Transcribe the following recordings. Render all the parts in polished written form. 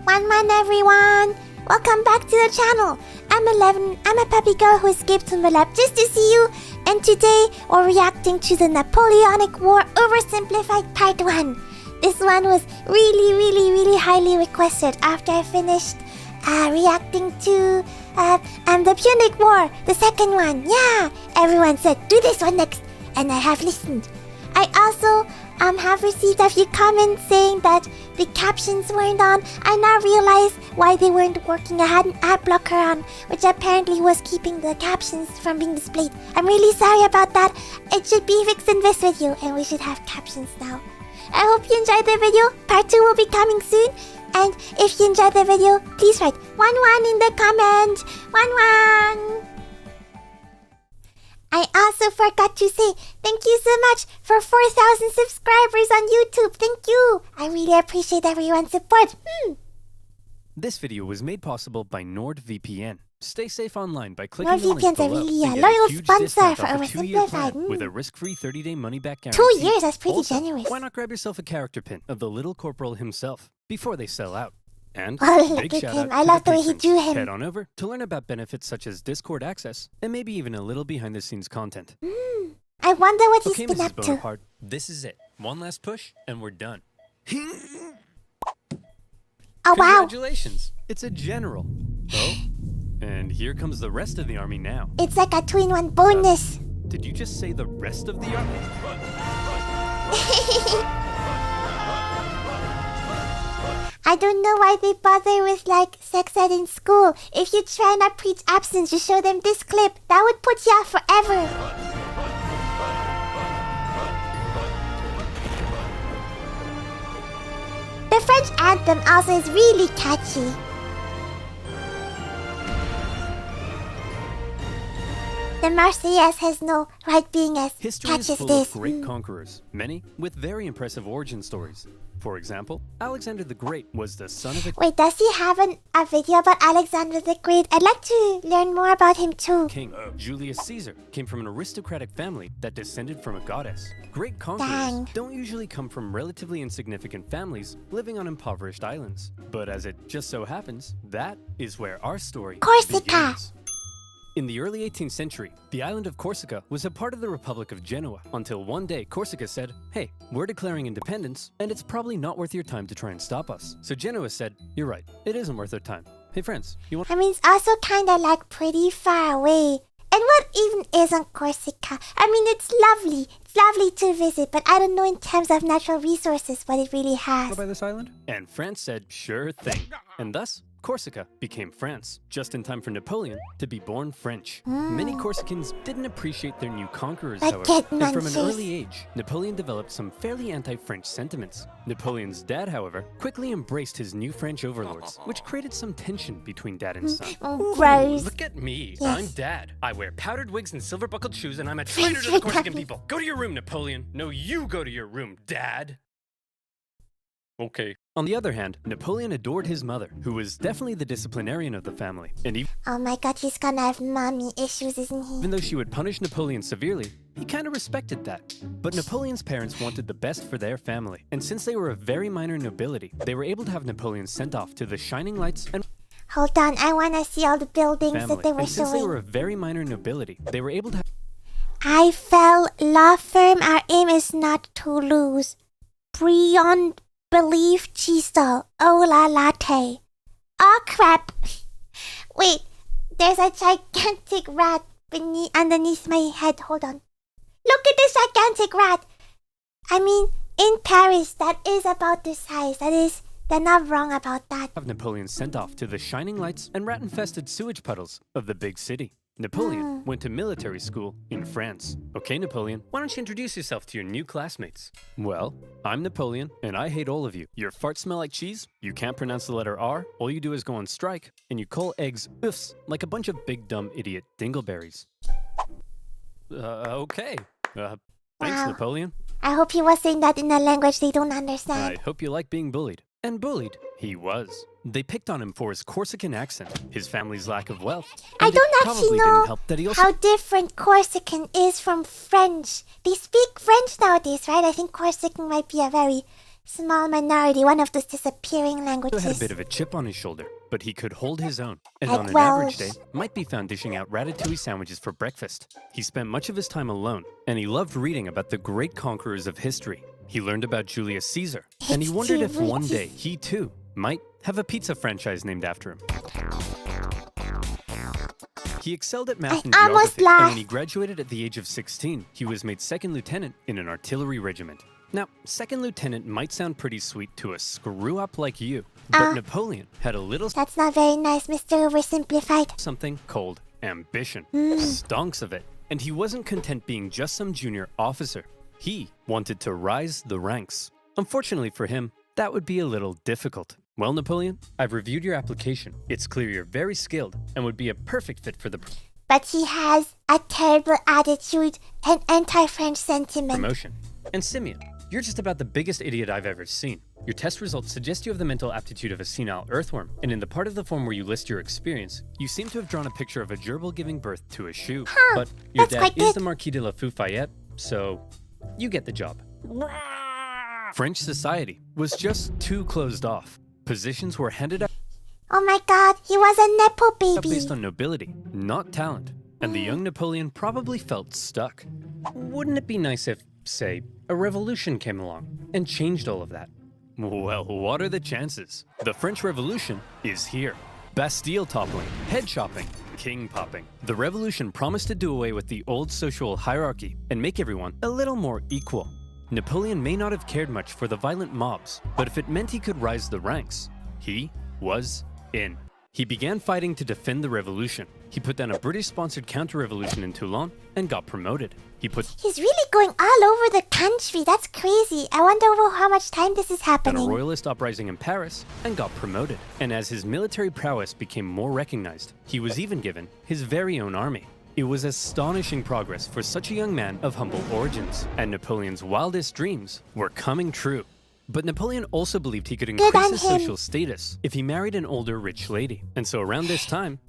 One everyone! Welcome back to the channel. I'm 11. I'm a puppy girl who escaped from the lab just to see you. And today we're reacting to the Napoleonic War Oversimplified Part 1. This one was really highly requested after I finished reacting to the Punic War, the second one. Yeah, everyone said do this one next, and I have listened. I also have received a few comments saying that the captions weren't on. I now realize why they weren't working. I had an ad blocker on, which apparently was keeping the captions from being displayed. I'm really sorry about that. It should be fixed in this video, and we should have captions now. I hope you enjoyed the video. Part 2 will be coming soon. And if you enjoyed the video, please write 1 in the comment. 1. I also forgot to say thank you so much for 4,000 subscribers on YouTube. Thank you. I really appreciate everyone's support. This video was made possible by NordVPN. Stay safe online by clicking the link NordVPN's a below really and get loyal a huge sponsor discount for off a 2-year plan OverSimplified. with a risk-free 30-day money-back guarantee. 2 years, that's pretty also, generous. Why not grab yourself a character pin of the little corporal himself before they sell out? And Oh, big look at shout him. out I to love the way he patrons. drew him. Head on over to learn about benefits such as Discord access and maybe even a little behind-the-scenes content. I wonder what he's Okay, been Mrs. up to. Bonaparte, this is it. One last push and we're done. Oh, wow. Congratulations! It's a general. Oh, and here comes the rest of the army now. It's like a 2-in-1 bonus. Did you just say the rest of the army? I don't know why they bother with like sex ed in school. If you try not preach abstinence, you show them this clip. That would put you out forever. The French anthem also is really catchy. The Marseillaise has no right being as History is catchy as full this. of great conquerors, many with very impressive origin stories. For example, Alexander the Great was the son of a Wait, does he have a video about Alexander the Great? I'd like to learn more about him too. king. Julius Caesar came from an aristocratic family that descended from a goddess. Great conquerors Dang. don't usually come from relatively insignificant families living on impoverished islands. But as it just so happens, that is where our story Corsica. begins. In the early 18th century, the island of Corsica was a part of the Republic of Genoa until one day Corsica said, hey, we're declaring independence and it's probably not worth your time to try and stop us. So Genoa said, you're right, it isn't worth our time. Hey friends, you want— I mean, it's also kind of like pretty far away. And what even is on Corsica? I mean, it's lovely. It's lovely to visit, but I don't know in terms of natural resources what it really has. by this island? And France said, sure thing. And thus, Corsica became France, just in time for Napoleon to be born French. Many Corsicans didn't appreciate their new conquerors, Like however, and from an munches. early age, Napoleon developed some fairly anti-French sentiments. Napoleon's dad, however, quickly embraced his new French overlords, which created some tension between dad and son. Gross. Look at me, Yes. I'm dad. I wear powdered wigs and silver-buckled shoes, and I'm a traitor to the Corsican people. Go to your room, Napoleon. No, you go to your room, dad. Okay. On the other hand, Napoleon adored his mother, who was definitely the disciplinarian of the family. And Oh my god, he's gonna have mommy issues, isn't he? even though she would punish Napoleon severely, he kind of respected that. But Napoleon's parents wanted the best for their family. And since they were of very minor nobility, they were able to have Napoleon sent off to the Shining Lights and Hold on, I wanna see all the buildings family. that they were And since they showing. were of very minor nobility, they were able to have I fell law firm. Our aim is not to lose. Beyond belief, Chisto. Ola latte. Oh crap. Wait, there's a gigantic rat underneath my head. Hold on. Look at this gigantic rat. I mean, in Paris, that is about the size. They're not wrong about that. have Napoleon sent off to the shining lights and rat-infested sewage puddles of the big city. Napoleon went to military school in France. Okay, Napoleon, why don't you introduce yourself to your new classmates? Well, I'm Napoleon, and I hate all of you. Your farts smell like cheese, you can't pronounce the letter R, all you do is go on strike, and you call eggs oofs like a bunch of big dumb idiot dingleberries. Okay. Thanks, Wow. Napoleon. I hope he was saying that in a language they don't understand. I hope you like being bullied. And bullied, he was. They picked on him for his Corsican accent, his family's lack of wealth. I and it don't actually probably didn't know help that he also how different Corsican is from French. They speak French nowadays, right? I think Corsican might be a very small minority, one of those disappearing He languages. had a bit of a chip on his shoulder, but he could hold his own, and At on an Welsh. average day, might be found dishing out ratatouille sandwiches for breakfast. He spent much of his time alone, and he loved reading about the great conquerors of history. He learned about Julius Caesar, and he wondered if one day he too might have a pizza franchise named after him. He excelled at math and almost geography, and laughed. when he graduated at the age of 16, he was made second lieutenant in an artillery regiment. Now, second lieutenant might sound pretty sweet to a screw-up like you, but Napoleon had a little That's not very nice, Mr. Oversimplified. something called ambition. Stonks of it. And he wasn't content being just some junior officer. He wanted to rise the ranks. Unfortunately for him, that would be a little difficult. Well, Napoleon, I've reviewed your application. It's clear you're very skilled and would be a perfect fit for the But he has a terrible attitude and anti-French sentiment. promotion. And Simeon, you're just about the biggest idiot I've ever seen. Your test results suggest you have the mental aptitude of a senile earthworm, and in the part of the form where you list your experience, you seem to have drawn a picture of a gerbil giving birth to a shoe. But your that's dad quite is good. the Marquis de la Fayette, so you get the job. French society was just too closed off. Positions were handed out Oh my god, he was a Nepo baby. based on nobility, not talent, and the young Napoleon probably felt stuck. Wouldn't it be nice if, say, a revolution came along and changed all of that? Well, what are the chances? The French Revolution is here. Bastille toppling, head chopping, king popping. The revolution promised to do away with the old social hierarchy and make everyone a little more equal. Napoleon may not have cared much for the violent mobs, but if it meant he could rise the ranks, he was in. He began fighting to defend the revolution. He put down a British-sponsored counter-revolution in Toulon and got promoted. He put He's really going all over the country. That's crazy. I wonder over how much time this is down a happening. royalist uprising in Paris and got promoted. And as his military prowess became more recognized, he was even given his very own army. It was astonishing progress for such a young man of humble origins, and Napoleon's wildest dreams were coming true. But Napoleon also believed he could on increase his him. social status if he married an older rich lady. And so around this time,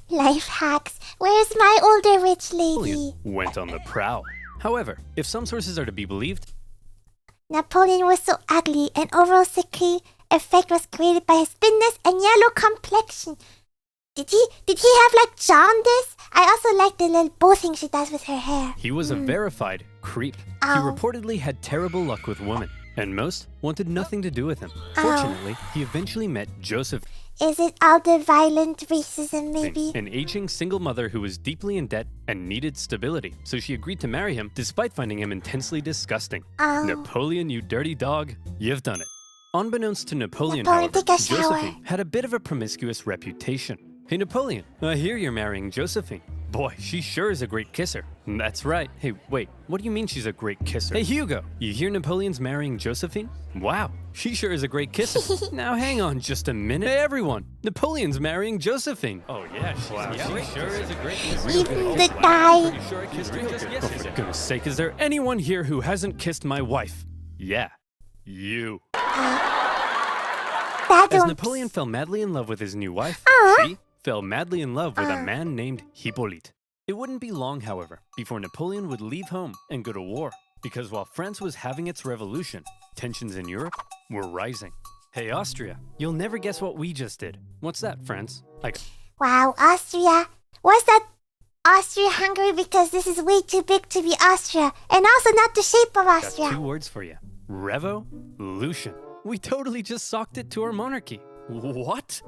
Life hacks. Where's my older rich lady? Napoleon went on the prowl. However, if some sources are to be believed, Napoleon was so ugly, and overall sickly effect was created by his thinness and yellow complexion. Did he have like jaundice? I also like the little bow thing she does with her hair. he was a verified creep. He Ow. reportedly had terrible luck with women, and most wanted nothing to do with him. Ow. Fortunately, he eventually met Josephine, Is it all the violent racism, maybe? an aging single mother who was deeply in debt and needed stability, so she agreed to marry him despite finding him intensely disgusting. Oh. Napoleon, you dirty dog, you've done it. Unbeknownst to Napoleon, Napoleon, however, take a shower. Josephine had a bit of a promiscuous reputation. Hey Napoleon, I hear you're marrying Josephine. Boy, she sure is a great kisser. That's right. Hey, wait, what do you mean she's a great kisser? Hey Hugo, you hear Napoleon's marrying Josephine? Wow, she sure is a great kisser. Now hang on just a minute. Hey everyone, Napoleon's marrying Josephine. Oh yeah, she sure is a great kisser. Even the guy. Pretty sure I kissed her just yesterday. Oh, for goodness sake, is there anyone here who hasn't kissed my wife? Yeah, you. That As don't- Napoleon fell madly in love with his new wife, Aw. she fell madly in love with a man named Hippolyte. It wouldn't be long, however, before Napoleon would leave home and go to war, because while France was having its revolution, tensions in Europe were rising. Hey Austria, you'll never guess what we just did. What's that, France? Wow, Austria. Was that Austria-Hungary? Because this is way too big to be Austria. And also not the shape of Got Austria. 2 words for you. Revolution. We totally just socked it to our monarchy. What?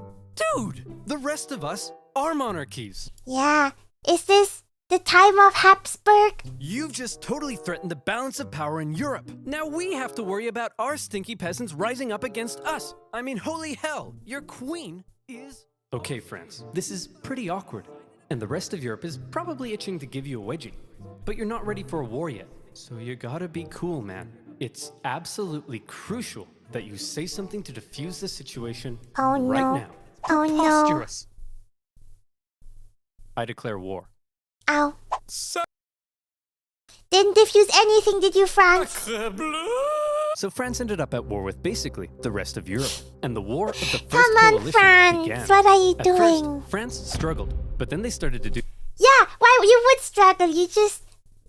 Dude, the rest of us are monarchies. Yeah. Is this the time of Habsburg? You've just totally threatened the balance of power in Europe. Now we have to worry about our stinky peasants rising up against us. I mean, holy hell, your queen is... Okay, France, this is pretty awkward. And the rest of Europe is probably itching to give you a wedgie. But you're not ready for a war yet. So you gotta be cool, man. It's absolutely crucial that you say something to defuse the situation Oh, right no. now. Oh, no. Preposterous. I declare war. Ow. Didn't diffuse anything, did you, France? So France ended up at war with basically the rest of Europe, and the war of the First Come on, Coalition France. began. What are you At doing? first, France struggled, but then they started to do Yeah, why you would struggle? You just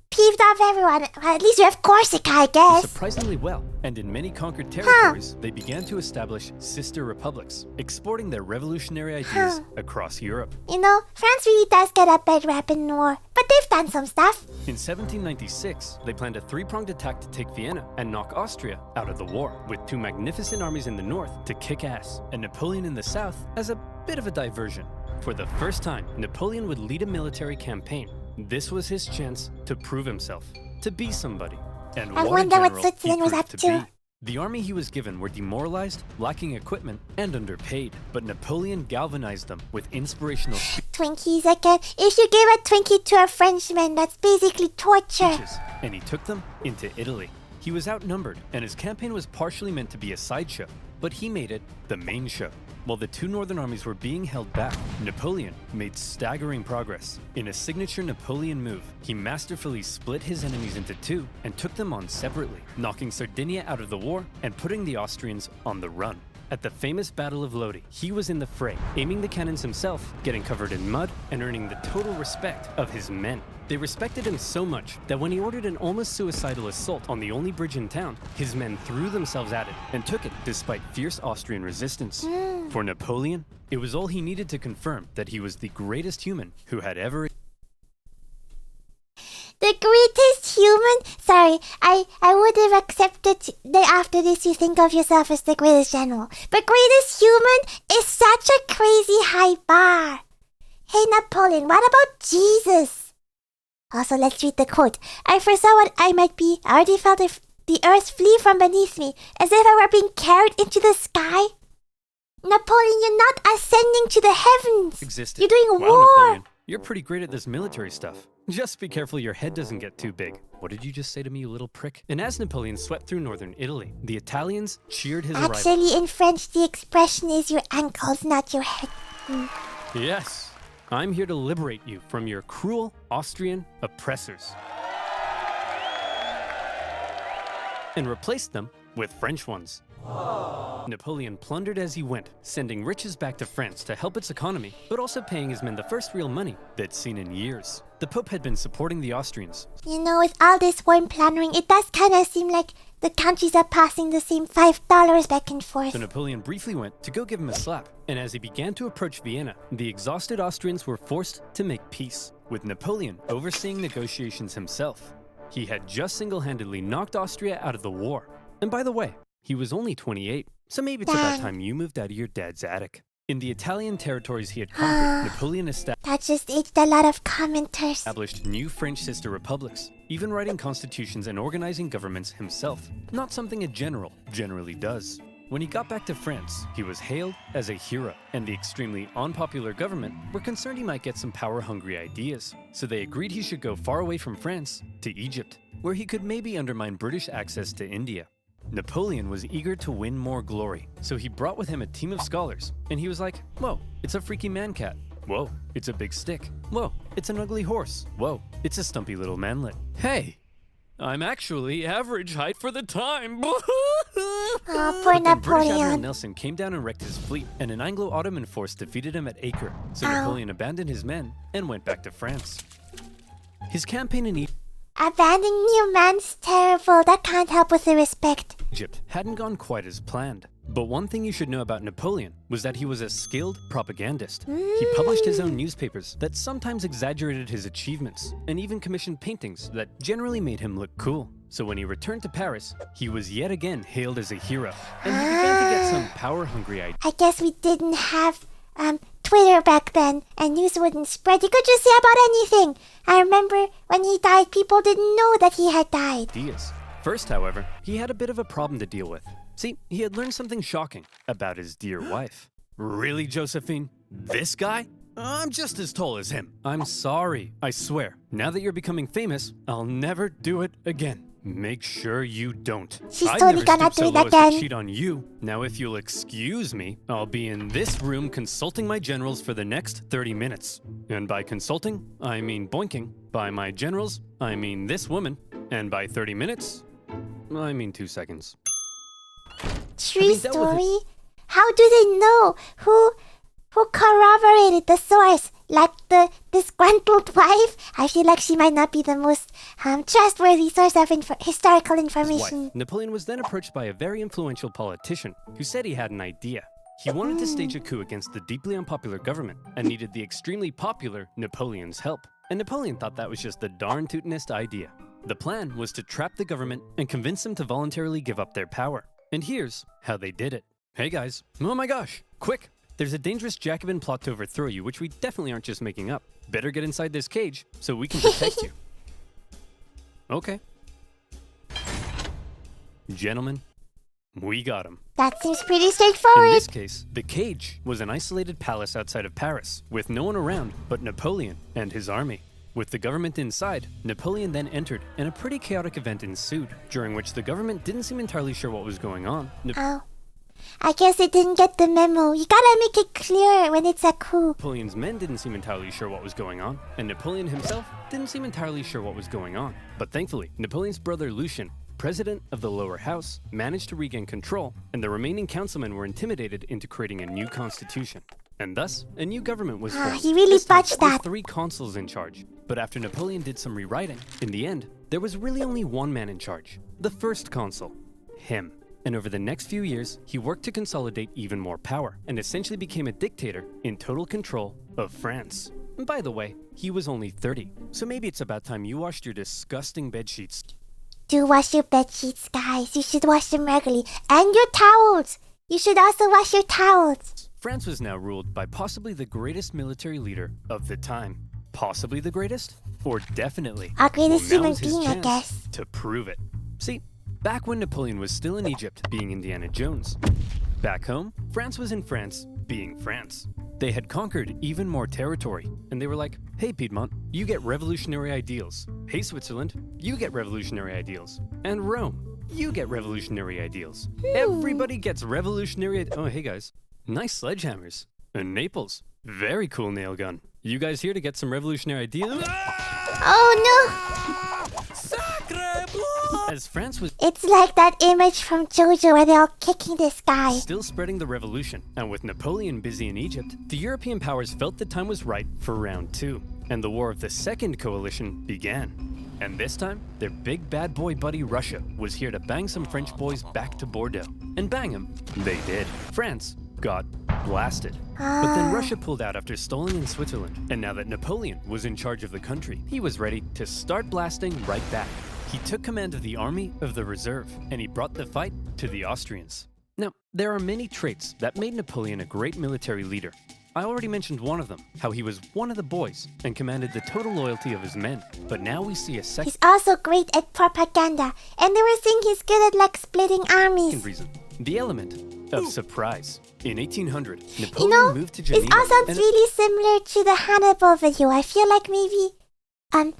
peeved off everyone. Well, at least you have Corsica, I guess. surprisingly well. And in many conquered territories, they began to establish sister republics, exporting their revolutionary ideas across Europe. You know, France really does get a bad rap in war, but they've done some stuff. In 1796, they planned a three-pronged attack to take Vienna and knock Austria out of the war, with two magnificent armies in the north to kick ass, and Napoleon in the south as a bit of a diversion. For the first time, Napoleon would lead a military campaign. This was his chance to prove himself, to be somebody. And I what wonder a what general Switzerland he was proved up to to. be. The army he was given were demoralized, lacking equipment, and underpaid. But Napoleon galvanized them with inspirational Twinkies again. If you give a Twinkie to a Frenchman, that's basically torture. speeches, and he took them into Italy. He was outnumbered, and his campaign was partially meant to be a sideshow, but he made it the main show. While the two northern armies were being held back, Napoleon made staggering progress. In a signature Napoleon move, he masterfully split his enemies into two and took them on separately, knocking Sardinia out of the war and putting the Austrians on the run. At the famous Battle of Lodi, he was in the fray, aiming the cannons himself, getting covered in mud, and earning the total respect of his men. They respected him so much that when he ordered an almost suicidal assault on the only bridge in town, his men threw themselves at it and took it despite fierce Austrian resistance. For Napoleon, it was all he needed to confirm that he was the greatest human who had ever. The greatest human? Sorry, I would have accepted that after this you think of yourself as the greatest general. But greatest human is such a crazy high bar. Hey Napoleon, what about Jesus? Also, let's read the quote. I foresaw what I might be. I already felt the earth flee from beneath me, as if I were being carried into the sky. Napoleon, you're not ascending to the heavens. Existed. You're doing Wow, war. Napoleon, you're pretty great at this military stuff. Just be careful your head doesn't get too big. What did you just say to me, you little prick? And as Napoleon swept through northern Italy, the Italians cheered his arrival. Actually, in French, the expression is your ankles, not your head. Yes, I'm here to liberate you from your cruel Austrian oppressors and replace them with French ones. Napoleon plundered as he went, sending riches back to France to help its economy, but also paying his men the first real money they'd seen in years. The Pope had been supporting the Austrians. You know, with all this war and plundering, it does kind of seem like the countries are passing the same $5 back and forth. So Napoleon briefly went to go give him a slap, and as he began to approach Vienna, the exhausted Austrians were forced to make peace, with Napoleon overseeing negotiations himself. He had just single-handedly knocked Austria out of the war. And by the way, he was only 28, so maybe it's about time you moved out of your dad's attic. In the Italian territories he had conquered, Napoleon That just aged a lot of commenters. established new French sister republics, even writing constitutions and organizing governments himself, not something a general generally does. When he got back to France, he was hailed as a hero, and the extremely unpopular government were concerned he might get some power-hungry ideas, so they agreed he should go far away from France to Egypt, where he could maybe undermine British access to India. Napoleon was eager to win more glory, so he brought with him a team of scholars, and he was like, whoa, it's a freaky man-cat. Whoa, it's a big stick. Whoa, it's an ugly horse. Whoa, it's a stumpy little manlet. Hey, I'm actually average height for the time. Oh, poor But then British Admiral Napoleon. Nelson came down and wrecked his fleet, and an Anglo-Ottoman force defeated him at Acre, so Napoleon abandoned his men and went back to France. His campaign in Abandoning your man's terrible. That can't help with the respect. Egypt hadn't gone quite as planned. But one thing you should know about Napoleon was that he was a skilled propagandist. He published his own newspapers that sometimes exaggerated his achievements, and even commissioned paintings that generally made him look cool. So when he returned to Paris, he was yet again hailed as a hero, and he began to get some power-hungry ideas. I guess we didn't have Twitter back then, and news wouldn't spread. You could just say about anything. I remember when he died, people didn't know that he had died. First, however, he had a bit of a problem to deal with. See, he had learned something shocking about his dear wife. Really, Josephine? This guy? I'm just as tall as him. I'm sorry, I swear. Now that you're becoming famous, I'll never do it again. Make sure you don't. She's I'd totally never gonna stoop so do it low as to again. cheat on you. Now, if you'll excuse me, I'll be in this room consulting my generals for the next 30 minutes. And by consulting, I mean boinking. By my generals, I mean this woman. And by 30 minutes, I mean 2 seconds. True story? How do they know? Who who corroborated the source, like the disgruntled wife. I feel like she might not be the most trustworthy source of historical His information. wife. Napoleon was then approached by a very influential politician who said he had an idea. He wanted to stage a coup against the deeply unpopular government and needed the extremely popular Napoleon's help. And Napoleon thought that was just the darn tootinest idea. The plan was to trap the government and convince them to voluntarily give up their power. And here's how they did it. Hey guys, oh my gosh, quick! There's a dangerous Jacobin plot to overthrow you, which we definitely aren't just making up. Better get inside this cage so we can protect you. Okay. Gentlemen, we got him. That seems pretty In straightforward. this case, the cage was an isolated palace outside of Paris, with no one around but Napoleon and his army. With the government inside, Napoleon then entered, and a pretty chaotic event ensued, during which the government didn't seem entirely sure what was going on. Oh. I guess they didn't get the memo. You gotta make it clear when it's a coup. Napoleon's men didn't seem entirely sure what was going on, and Napoleon himself didn't seem entirely sure what was going on. But thankfully, Napoleon's brother Lucien, president of the lower house, managed to regain control, and the remaining councilmen were intimidated into creating a new constitution. And thus, a new government was formed. He really This time, botched with that. 3 consuls in charge. But after Napoleon did some rewriting, in the end, there was really only one man in charge, the first consul, him. And over the next few years, he worked to consolidate even more power, and essentially became a dictator in total control of France. And by the way, he was only 30, so maybe it's about time you washed your disgusting bedsheets. Do wash your bed sheets, guys. You should wash them regularly. And your towels. You should also wash your towels. France was now ruled by possibly the greatest military leader of the time. Possibly the greatest? Or definitely? Our greatest Well, now human is his being, I chance guess. to prove it. See, back when Napoleon was still in Egypt, being Indiana Jones. Back home, France was in France, being France. They had conquered even more territory, and they were like, hey Piedmont, you get revolutionary ideals. Hey Switzerland, you get revolutionary ideals. And Rome, you get revolutionary ideals. Everybody gets revolutionary oh hey guys, nice sledgehammers. And Naples, very cool nail gun. You guys here to get some revolutionary ideas? Oh As France was no! It's like that image from JoJo where they're all kicking this guy. still spreading the revolution, and with Napoleon busy in Egypt, the European powers felt the time was right for round 2, and the war of the Second Coalition began. And this time, their big bad boy buddy Russia was here to bang some French boys back to Bordeaux. And bang them, they did. France got blasted. But then Russia pulled out after stalling in Switzerland, and now that Napoleon was in charge of the country, he was ready to start blasting right back. He took command of the Army of the Reserve, and he brought the fight to the Austrians. Now, there are many traits that made Napoleon a great military leader. I already mentioned one of them, how he was one of the boys and commanded the total loyalty of his men. But now we see a second He's also great at propaganda. And they were saying he's good at like splitting armies. reason, the element of surprise. In 1800, You Napoleon know, moved to it Geneva. all sounds and- really similar to the Hannibal video. I feel like maybe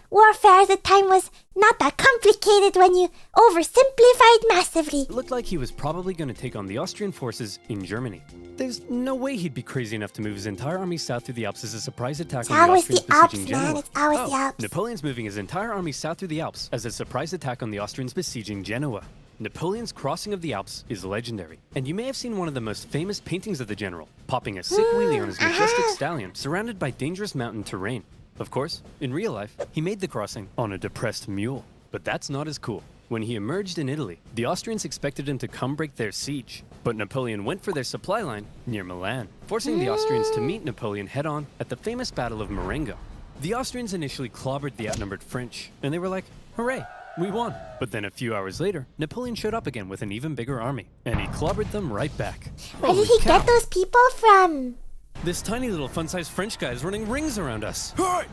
warfare at the time was not that complicated when you oversimplified massively. It looked like he was probably going to take on the Austrian forces in Germany. There's no way he'd be crazy enough to move his entire army south through the Alps as a surprise attack It's on the always Austrians the Alps, besieging man. Genoa. It's always the Alps. Napoleon's moving his entire army south through the Alps as a surprise attack on the Austrians besieging Genoa. Napoleon's crossing of the Alps is legendary, and you may have seen one of the most famous paintings of the general, popping a sick wheelie on his majestic stallion, surrounded by dangerous mountain terrain. Of course, in real life, he made the crossing on a depressed mule, but that's not as cool. When he emerged in Italy, the Austrians expected him to come break their siege, but Napoleon went for their supply line near Milan, forcing the Austrians to meet Napoleon head-on at the famous Battle of Marengo. The Austrians initially clobbered the outnumbered French, and they were like, hooray, we won. But then a few hours later, Napoleon showed up again with an even bigger army, and he clobbered them right back. Where did he Holy cow. get those people from? This tiny little fun-sized French guy is running rings around us. Hey!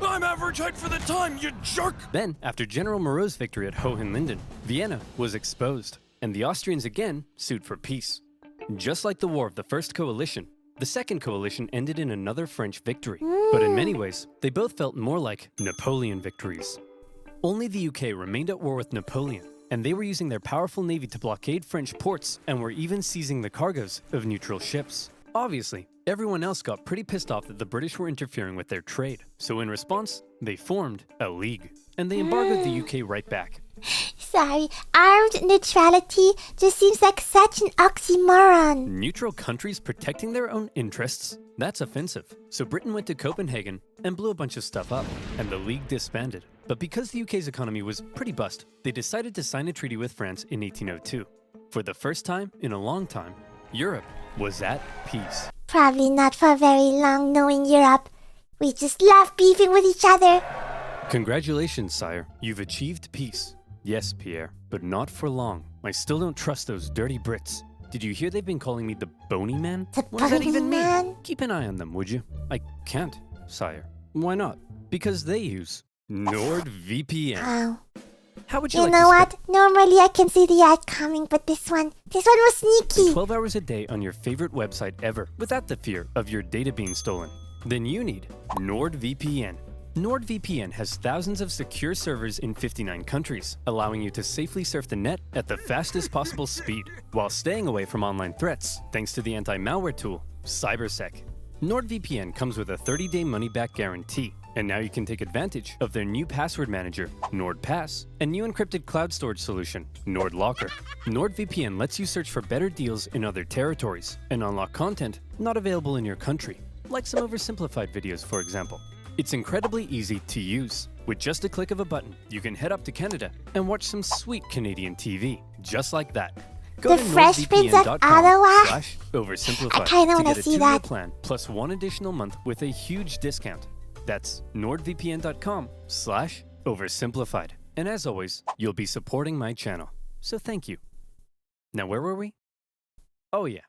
I'm average height for the time, you jerk! Then, after General Moreau's victory at Hohenlinden, Vienna was exposed, and the Austrians again sued for peace. Just like the War of the First Coalition, the Second Coalition ended in another French victory. But in many ways, they both felt more like Napoleon victories. Only the UK remained at war with Napoleon, and they were using their powerful navy to blockade French ports and were even seizing the cargoes of neutral ships. Obviously, everyone else got pretty pissed off that the British were interfering with their trade, so in response, they formed a league, and they embargoed the UK right back. sorry. Armed neutrality just seems like such an oxymoron. Neutral countries protecting their own interests? That's offensive. So Britain went to Copenhagen and blew a bunch of stuff up, and the League disbanded. But because the UK's economy was pretty bust, they decided to sign a treaty with France in 1802. For the first time in a long time, Europe was at peace. Probably not for very long, knowing Europe. We just love beefing with each other. Congratulations, sire. You've achieved peace. Yes, Pierre, but not for long. I still don't trust those dirty Brits. Did you hear they've been calling me the Bony Man? The What does that Bony even Man? mean? Keep an eye on them, would you? I can't, sire. Why not? Because they use NordVPN. Oh. How would you You like know to what? Normally I can see the ad coming, but this one was spend sneaky. 12 hours a day on your favorite website ever without the fear of your data being stolen? Then you need NordVPN. NordVPN has thousands of secure servers in 59 countries, allowing you to safely surf the net at the fastest possible speed, while staying away from online threats, thanks to the anti-malware tool, CyberSec. NordVPN comes with a 30-day money-back guarantee, and now you can take advantage of their new password manager, NordPass, and new encrypted cloud storage solution, NordLocker. NordVPN lets you search for better deals in other territories, and unlock content not available in your country, like some OverSimplified videos, for example. It's incredibly easy to use. With just a click of a button, you can head up to Canada and watch some sweet Canadian TV, just like that. Go The to Fresh Prince of Ottawa? nordvpn.com/oversimplified I kinda to wanna get a see 2-year that. plan plus 1 additional month with a huge discount. That's nordvpn.com/oversimplified. And as always, you'll be supporting my channel. So thank you. Now where were we? Oh yeah.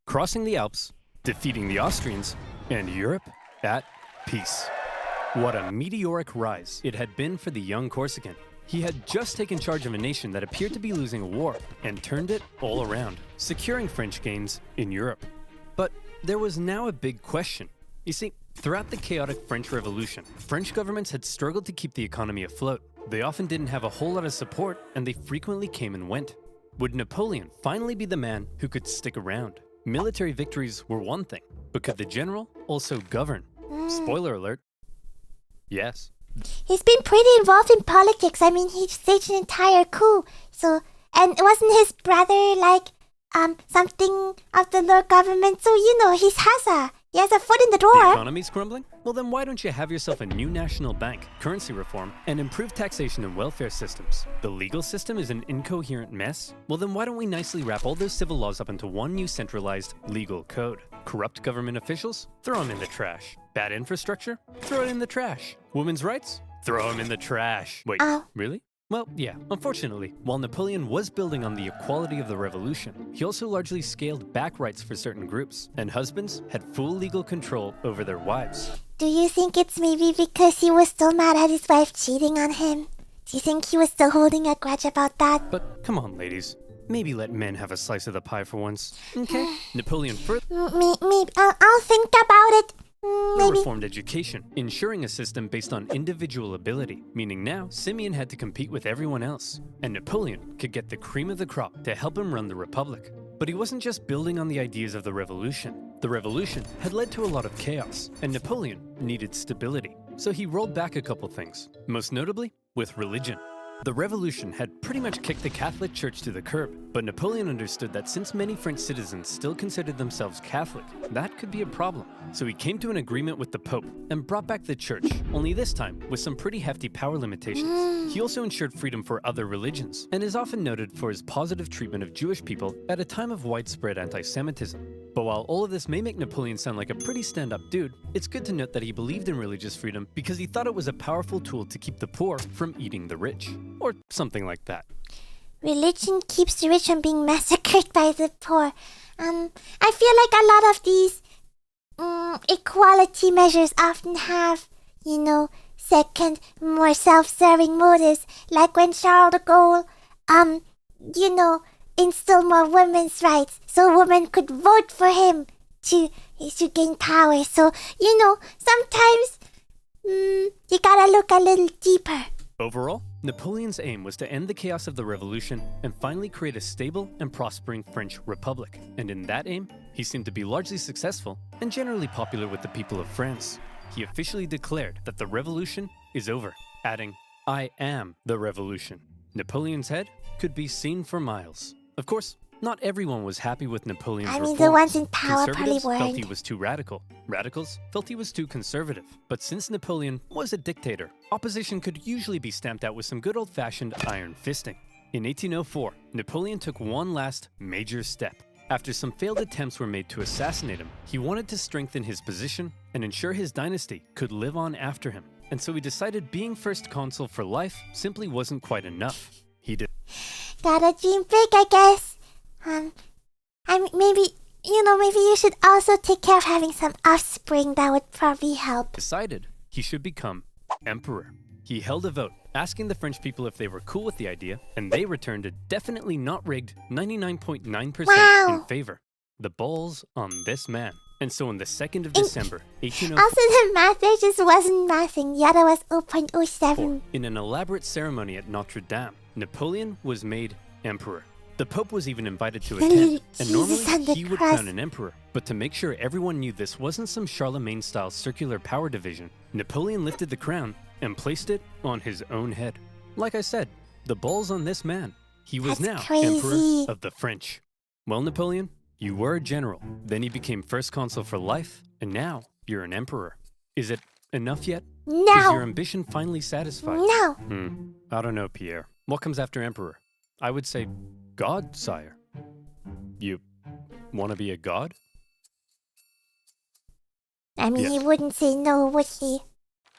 Crossing the Alps, defeating the Austrians, and Europe at peace. What a meteoric rise it had been for the young Corsican. He had just taken charge of a nation that appeared to be losing a war and turned it all around, securing French gains in Europe. But there was now a big question. You see, throughout the chaotic French Revolution, French governments had struggled to keep the economy afloat. They often didn't have a whole lot of support, and they frequently came and went. Would Napoleon finally be the man who could stick around? Military victories were one thing, but could the general also govern? Spoiler alert. Yes. He's been pretty involved in politics. I mean, he staged an entire coup. So, and wasn't his brother like something of the Lord government? So he has a foot in the The door. economy's crumbling? Well, then why don't you have yourself a new national bank, currency reform, and improve taxation and welfare systems? The legal system is an incoherent mess? Well, then why don't we nicely wrap all those civil laws up into one new centralized legal code? Corrupt government officials? Throw them in the trash. Bad infrastructure? Throw it in the trash. Women's rights? Throw them in the trash. Wait, Oh. really? Well, yeah, unfortunately, while Napoleon was building on the equality of the revolution, he also largely scaled back rights for certain groups, and husbands had full legal control over their wives. Do you think it's maybe because he was still mad at his wife cheating on him? Do you think he was still holding a grudge about that? But come on, ladies. Maybe let men have a slice of the pie for once. Okay? Napoleon further I'll think about it. Maybe. reformed education, ensuring a system based on individual ability, meaning now Simeon had to compete with everyone else, and Napoleon could get the cream of the crop to help him run the republic. But he wasn't just building on the ideas of the revolution. The revolution had led to a lot of chaos, and Napoleon needed stability. So he rolled back a couple things, most notably with religion. The revolution had pretty much kicked the Catholic Church to the curb, but Napoleon understood that since many French citizens still considered themselves Catholic, that could be a problem. So he came to an agreement with the Pope and brought back the Church, only this time with some pretty hefty power limitations. He also ensured freedom for other religions, and is often noted for his positive treatment of Jewish people at a time of widespread anti-Semitism. But while all of this may make Napoleon sound like a pretty stand-up dude, it's good to note that he believed in religious freedom because he thought it was a powerful tool to keep the poor from eating the rich. Or something like that. Religion keeps the rich from being massacred by the poor. I feel like a lot of these equality measures often have, second, more self-serving motives. Like when Charles de Gaulle, instilled more women's rights so women could vote for him to gain power. So, sometimes you gotta look a little deeper. Overall, Napoleon's aim was to end the chaos of the revolution and finally create a stable and prospering French republic. And in that aim, he seemed to be largely successful and generally popular with the people of France. He officially declared that the revolution is over, adding, "I am the revolution." Napoleon's head could be seen for miles. Of course, not everyone was happy with Napoleon's I mean, reforms. the ones in power probably Conservatives felt he weren't. was too radical. Radicals felt he was too conservative. But since Napoleon was a dictator, opposition could usually be stamped out with some good old-fashioned iron fisting. In 1804, Napoleon took one last major step. After some failed attempts were made to assassinate him, he wanted to strengthen his position and ensure his dynasty could live on after him. And so he decided being first consul for life simply wasn't quite enough. He Gotta dream big, I guess. Maybe you should also take care of having some offspring. That would probably help. decided he should become emperor. He held a vote, asking the French people if they were cool with the idea, and they returned a definitely not rigged 99.9% Wow. in favor. The balls on this man. And so on the 2nd of December, 1804, Also, the math there just wasn't mathing. The other was 0.07. in an elaborate ceremony at Notre Dame, Napoleon was made emperor. The Pope was even invited to attend, and Jesus on normally the he would cross. crown an emperor. But to make sure everyone knew this wasn't some Charlemagne-style circular power division, Napoleon lifted the crown and placed it on his own head. Like I said, the balls on this man. He was That's now crazy. emperor of the French. Well, Napoleon, you were a general. Then you became first consul for life, and now you're an emperor. Is it enough yet? Is your No. ambition finally satisfied? No. I don't know, Pierre. What comes after emperor? I would say God, sire. You want to be a god? I mean, Yes. he wouldn't say no, would he?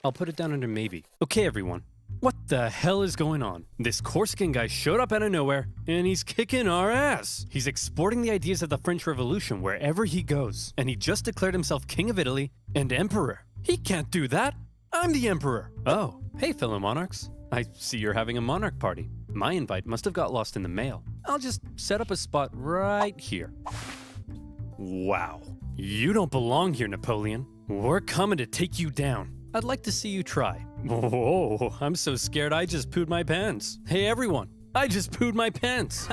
I'll put it down under maybe. Okay, everyone. What the hell is going on? This Corsican guy showed up out of nowhere, and he's kicking our ass. He's exporting the ideas of the French Revolution wherever he goes, and he just declared himself king of Italy and emperor. He can't do that. I'm the emperor. Oh, hey, fellow monarchs. I see you're having a monarch party. My invite must have got lost in the mail. I'll just set up a spot right here. Wow. You don't belong here, Napoleon. We're coming to take you down. I'd like to see you try. Whoa, I'm so scared I just pooed my pants. Hey, everyone, I just pooed my pants.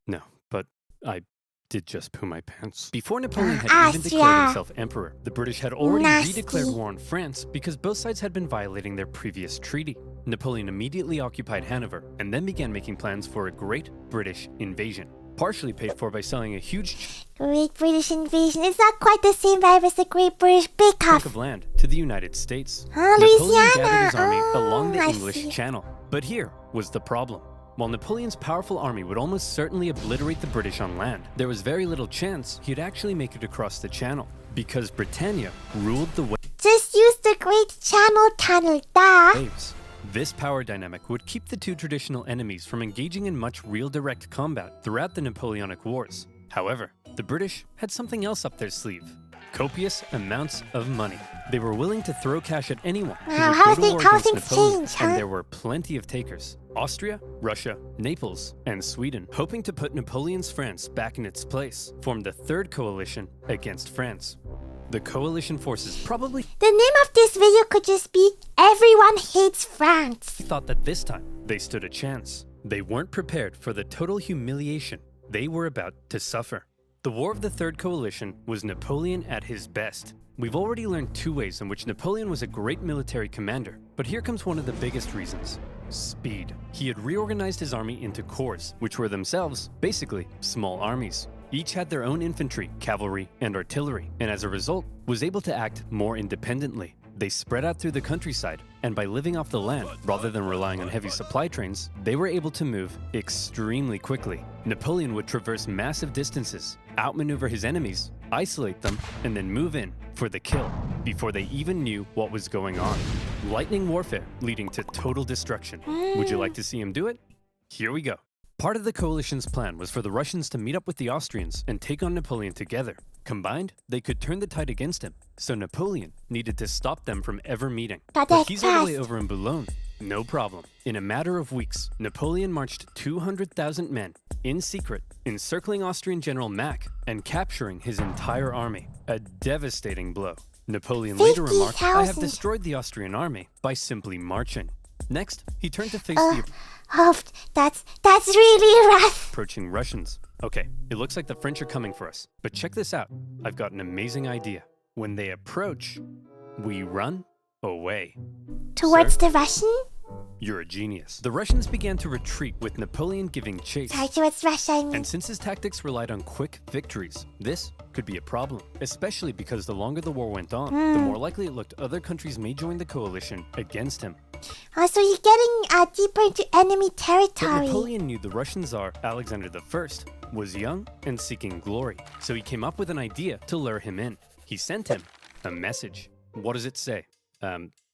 No, but I did just poo my pants. Before Napoleon had even declared Austria. himself emperor, the British had already Nasty. redeclared war on France because both sides had been violating their previous treaty. Napoleon immediately occupied Hanover and then began making plans for a great British invasion, partially paid for by selling a huge Great British invasion. It's not quite the same vibe as the Great British Bake chunk Off. of land to the United States. Oh, Napoleon gathered Louisiana. his army Oh, along the I English see. Channel. But here was the problem. While Napoleon's powerful army would almost certainly obliterate the British on land, there was very little chance he'd actually make it across the Channel, because Britannia ruled the Just use the Great Channel Tunnel, duh. waves. This power dynamic would keep the two traditional enemies from engaging in much real direct combat throughout the Napoleonic Wars. However, the British had something else up their sleeve. Copious amounts of money. They were willing to throw cash at anyone who Wow, would how go to thing- war how against things Napoleon, change, huh? and there were plenty of takers. Austria, Russia, Naples, and Sweden, hoping to put Napoleon's France back in its place, formed a third coalition against France. The coalition forces probably The name of this video could just be Everyone Hates France. thought that this time they stood a chance. They weren't prepared for the total humiliation they were about to suffer. The War of the Third Coalition was Napoleon at his best. We've already learned two ways in which Napoleon was a great military commander, but here comes one of the biggest reasons. Speed. He had reorganized his army into corps, which were themselves, basically, small armies. Each had their own infantry, cavalry, and artillery, and as a result, was able to act more independently. They spread out through the countryside, and by living off the land, rather than relying on heavy supply trains, they were able to move extremely quickly. Napoleon would traverse massive distances, outmaneuver his enemies, isolate them, and then move in for the kill, before they even knew what was going on. Lightning warfare leading to total destruction. Would you like to see him do it? Here we go. Part of the coalition's plan was for the Russians to meet up with the Austrians and take on Napoleon together. Combined, they could turn the tide against him, so Napoleon needed to stop them from ever meeting. But But that's he's all the way fast. over in Boulogne. No problem. In a matter of weeks, Napoleon marched 200,000 men, in secret, encircling Austrian General Mack and capturing his entire army. A devastating blow. Napoleon later remarked, "I have 50,000. destroyed the Austrian army by simply marching." Next, he turned to face the Oh, that's really rough. approaching Russians. Okay, it looks like the French are coming for us. But check this out. I've got an amazing idea. When they approach, We run away. Towards Sir? the Russian? You're a genius. The Russians began to retreat with Napoleon giving chase. Sorry, towards Russia, I mean. And since his tactics relied on quick victories, this could be a problem, especially because the longer the war went on, the more likely it looked other countries may join the coalition against him. Oh, so you're getting deeper into enemy But territory. Napoleon knew the Russian Tsar, Alexander I, was young and seeking glory, so he came up with an idea to lure him in. He sent him a message. What does it say?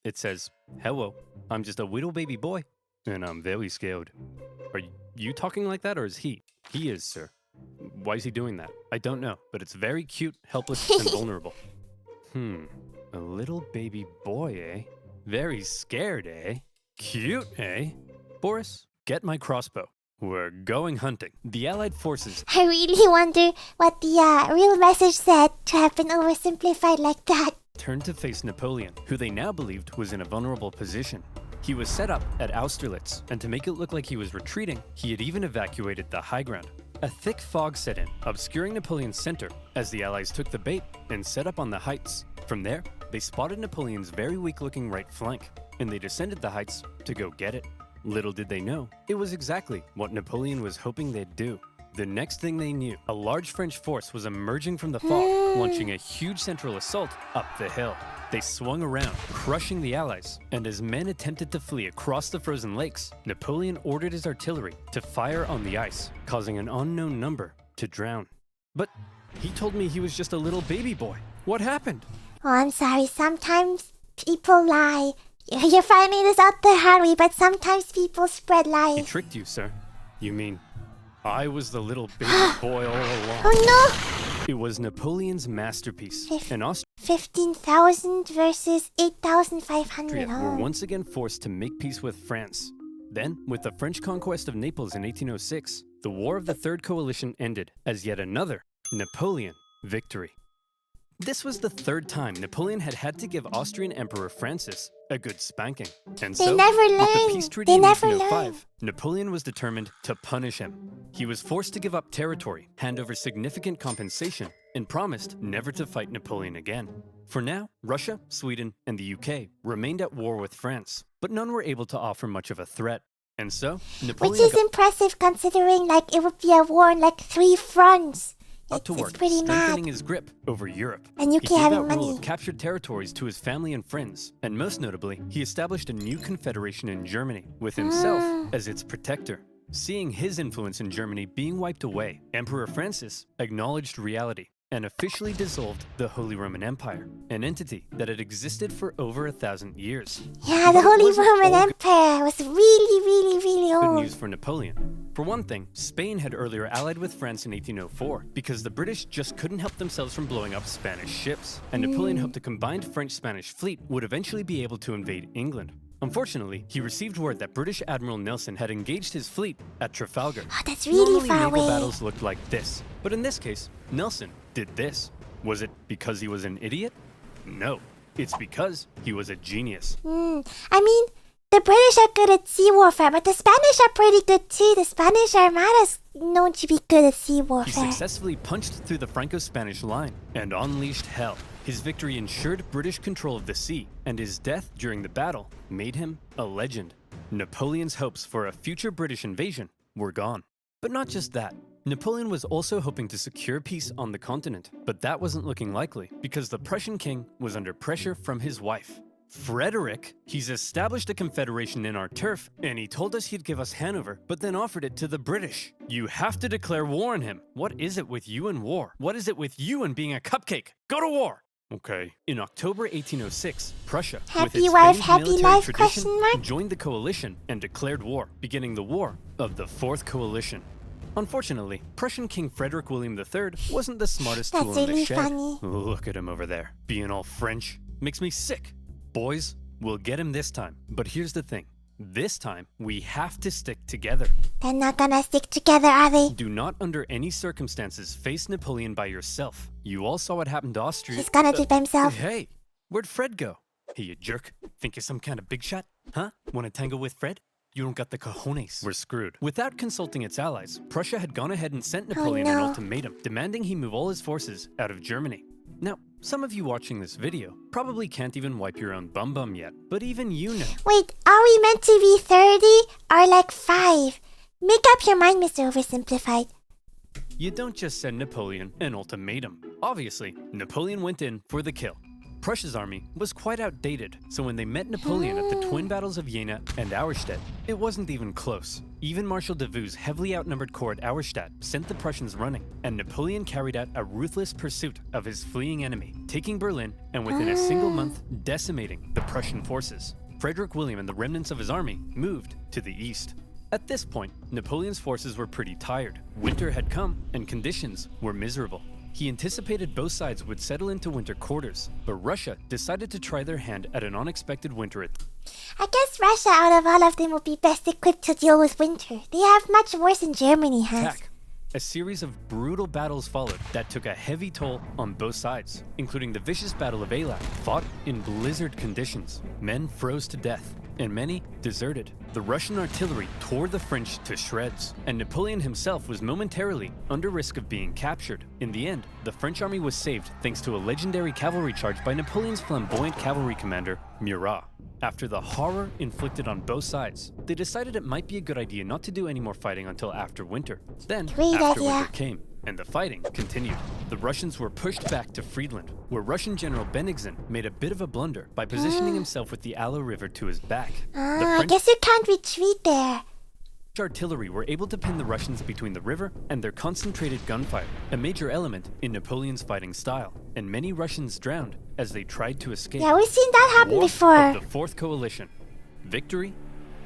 It says, "Hello, I'm just a little baby boy, and I'm very scared." Are you talking like that, or is he? He is, sir. Why is he doing that? I don't know, but it's very cute, helpless, and vulnerable. A little baby boy, eh? Very scared, eh? Cute, eh? Boris, get my crossbow. We're going hunting. The Allied forces I really wonder what the real message said to have been oversimplified like that. turned to face Napoleon, who they now believed was in a vulnerable position. He was set up at Austerlitz, and to make it look like he was retreating, he had even evacuated the high ground. A thick fog set in, obscuring Napoleon's center, as the Allies took the bait and set up on the heights. From there, they spotted Napoleon's very weak-looking right flank, and they descended the heights to go get it. Little did they know, it was exactly what Napoleon was hoping they'd do. The next thing they knew, a large French force was emerging from the fog, launching a huge central assault up the hill. They swung around, crushing the Allies, and as men attempted to flee across the frozen lakes, Napoleon ordered his artillery to fire on the ice, causing an unknown number to drown. But he told me he was just a little baby boy. What happened? Oh, I'm sorry. Sometimes people lie. You're finding this out the hard way, but sometimes people spread He lies. tricked you, sir. You mean I was the little baby boy all along? Oh It was Napoleon's masterpiece, an no! 15,000 versus 8,500. Austria were once again forced to make peace with France. Then, with the French conquest of Naples in 1806, the War of the Third Coalition ended as yet another Napoleon victory. This was the third time Napoleon had to give Austrian Emperor Francis a good spanking. And They so, never with the learn. peace treaty They in never 1805, learn. Napoleon was determined to punish him. He was forced to give up territory, hand over significant compensation, and promised never to fight Napoleon again. For now, Russia, Sweden, and the UK remained at war with France, but none were able to offer much of a threat. And so, Napoleon Which is impressive considering like it would be a war on like 3 fronts. got to It's work pretty strengthening mad. his grip over Europe. And you He keep gave having out rule money. of captured territories to his family and friends, and most notably, he established a new confederation in Germany, with himself as its protector. Seeing his influence in Germany being wiped away, Emperor Francis acknowledged reality and officially dissolved the Holy Roman Empire, an entity that had existed for over 1,000 years. Yeah, the But it Holy wasn't Roman all Empire was really Good old. news for Napoleon. For one thing, Spain had earlier allied with France in 1804 because the British just couldn't help themselves from blowing up Spanish ships, and Napoleon hoped a combined French-Spanish fleet would eventually be able to invade England. Unfortunately, he received word that British Admiral Nelson had engaged his fleet at Trafalgar. Oh, that's really Normally, far naval away. battles looked like this, but in this case, Nelson did this. Was it because he was an idiot? No, it's because he was a genius. I mean, the British are good at sea warfare, but the Spanish are pretty good too. The Spanish Armada's known to be good at sea He warfare. successfully punched through the Franco-Spanish line and unleashed hell. His victory ensured British control of the sea, and his death during the battle made him a legend. Napoleon's hopes for a future British invasion were gone. But not just that. Napoleon was also hoping to secure peace on the continent, but that wasn't looking likely because the Prussian king was under pressure from his wife. Frederick, he's established a confederation in our turf, and he told us he'd give us Hanover, but then offered it to the British. You have to declare war on him. What is it with you and war? What is it with you and being a cupcake? Go to war! Okay. In October 1806, Prussia, with Happy its wife, famed happy military life, tradition, question mark? joined the coalition and declared war, beginning the War of the Fourth Coalition. Unfortunately, Prussian King Frederick William III wasn't the smartest That's tool in the really shed. funny. Look at him over there, being all French. Makes me sick. Boys, we'll get him this time. But here's the thing. This time, we have to stick together. They're not gonna stick together, are they? Do not under any circumstances face Napoleon by yourself. You all saw what happened to Austria. He's gonna do it by himself. Hey, where'd Fred go? Hey, you jerk. Think you're some kind of big shot? Huh? Wanna tangle with Fred? You don't got the cojones. We're screwed. Without consulting its allies, Prussia had gone ahead and sent Napoleon an no. ultimatum, demanding he move all his forces out of Germany. Now, some of you watching this video probably can't even wipe your own bum yet, but even you know. Wait, are we meant to be 30 or like 5? Make up your mind, Mr. Oversimplified. You don't just send Napoleon an ultimatum. Obviously, Napoleon went in for the kill. Prussia's army was quite outdated, so when they met Napoleon at the twin battles of Jena and Auerstedt, it wasn't even close. Even Marshal Davout's heavily outnumbered corps at Auerstedt sent the Prussians running, and Napoleon carried out a ruthless pursuit of his fleeing enemy, taking Berlin and within a single month decimating the Prussian forces. Frederick William and the remnants of his army moved to the east. At this point, Napoleon's forces were pretty tired. Winter had come, and conditions were miserable. He anticipated both sides would settle into winter quarters, but Russia decided to try their hand at an unexpected winter. I guess Russia, out of all of them, would be best equipped to deal with winter. They have much worse than Germany has. Attack. A series of brutal battles followed that took a heavy toll on both sides, including the vicious Battle of Eylau, fought in blizzard conditions. Men froze to death, and many deserted. The Russian artillery tore the French to shreds, and Napoleon himself was momentarily under risk of being captured. In the end, the French army was saved thanks to a legendary cavalry charge by Napoleon's flamboyant cavalry commander, Murat. After the horror inflicted on both sides, they decided it might be a good idea not to do any more fighting until after winter. Then, after winter came, and the fighting continued. The Russians were pushed back to Friedland, where Russian General Bennigsen made a bit of a blunder by positioning himself with the Aller River to his back. I guess you can't retreat there. Artillery were able to pin the Russians between the river and their concentrated gunfire, a major element in Napoleon's fighting style, and many Russians drowned as they tried to escape. Yeah, we've seen that happen War before. Of the Fourth Coalition. Victory,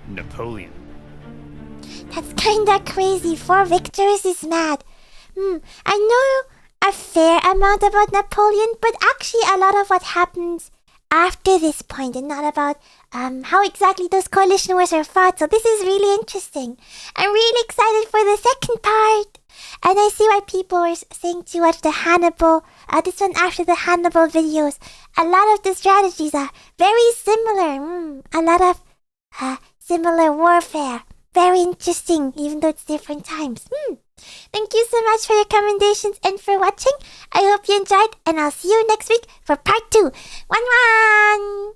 Napoleon. That's kinda crazy. 4 victories is mad. I know a fair amount about Napoleon, but actually a lot of what happens after this point and not about how exactly those coalition wars are fought. So this is really interesting. I'm really excited for the second part. And I see why people were saying to watch the Hannibal, this one after the Hannibal videos. A lot of the strategies are very similar. A lot of similar warfare. Very interesting, even though it's different times. Thank you so much for your commendations and for watching. I hope you enjoyed, and I'll see you next week for part 2. 1-1!